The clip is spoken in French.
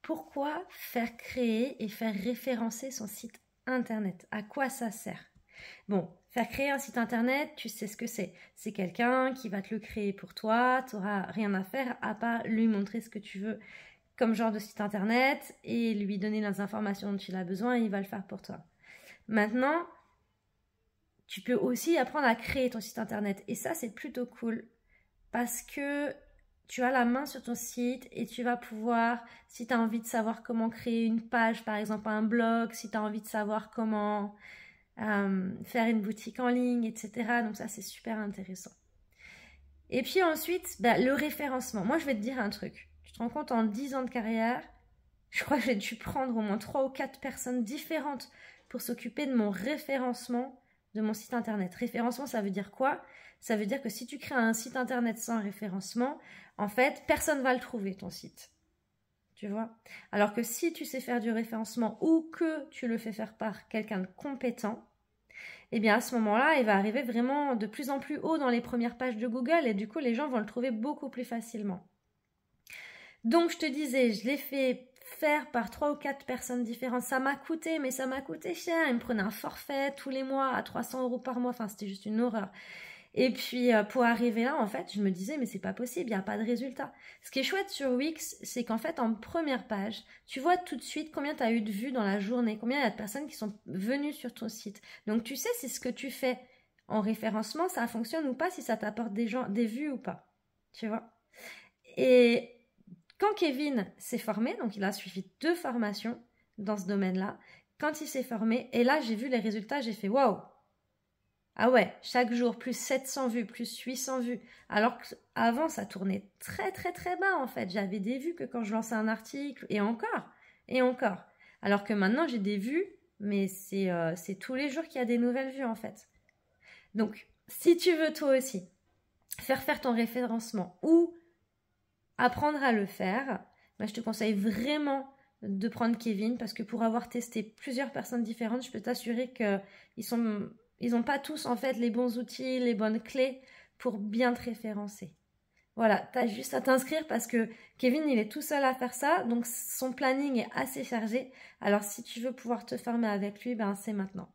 pourquoi faire créer et faire référencer son site internet? À quoi ça sert? Bon, faire créer un site internet, tu sais ce que c'est. C'est quelqu'un qui va te le créer pour toi, tu n'auras rien à faire à part lui montrer ce que tu veux comme genre de site internet et lui donner les informations dont il a besoin et il va le faire pour toi. Maintenant, tu peux aussi apprendre à créer ton site internet et ça c'est plutôt cool parce que tu as la main sur ton site et tu vas pouvoir, si tu as envie de savoir comment créer une page, par exemple un blog, si tu as envie de savoir comment faire une boutique en ligne, etc. Donc ça c'est super intéressant. Et puis ensuite, le référencement. Moi je vais te dire un truc. Tu te rends compte, en 10 ans de carrière, je crois que j'ai dû prendre au moins 3 ou 4 personnes différentes pour s'occuper de mon référencement de mon site internet. Référencement, ça veut dire quoi? Ça veut dire que si tu crées un site internet sans référencement, en fait, personne ne va le trouver, ton site. Tu vois? Alors que si tu sais faire du référencement ou que tu le fais faire par quelqu'un de compétent, eh bien à ce moment-là, il va arriver vraiment de plus en plus haut dans les premières pages de Google et du coup, les gens vont le trouver beaucoup plus facilement. Donc, je te disais, je l'ai fait faire par 3 ou 4 personnes différentes. Ça m'a coûté, mais ça m'a coûté cher. Ils me prenaient un forfait tous les mois à 300 € par mois. Enfin, c'était juste une horreur. Et puis, pour arriver là, en fait, je me disais, mais c'est pas possible, il n'y a pas de résultat. Ce qui est chouette sur Wix, c'est qu'en fait, en première page, tu vois tout de suite combien tu as eu de vues dans la journée, combien il y a de personnes qui sont venues sur ton site. Donc, tu sais si ce que tu fais en référencement, ça fonctionne ou pas, si ça t'apporte des vues ou pas. Tu vois? Et quand Kevin s'est formé, donc il a suivi 2 formations dans ce domaine-là, quand il s'est formé, et là j'ai vu les résultats, j'ai fait waouh! Ah ouais, chaque jour, plus 700 vues, plus 800 vues. Alors qu'avant, ça tournait très très très bas en fait. J'avais des vues que quand je lançais un article, et encore, et encore. Alors que maintenant, j'ai des vues, mais c'est tous les jours qu'il y a des nouvelles vues en fait. Donc, si tu veux toi aussi faire ton référencement ou apprendre à le faire, je te conseille vraiment de prendre Kevin parce que pour avoir testé plusieurs personnes différentes, je peux t'assurer qu'ils n'ont pas tous en fait les bons outils, les bonnes clés pour bien te référencer. Voilà, tu as juste à t'inscrire parce que Kevin, il est tout seul à faire ça, donc son planning est assez chargé. Alors si tu veux pouvoir te former avec lui, c'est maintenant.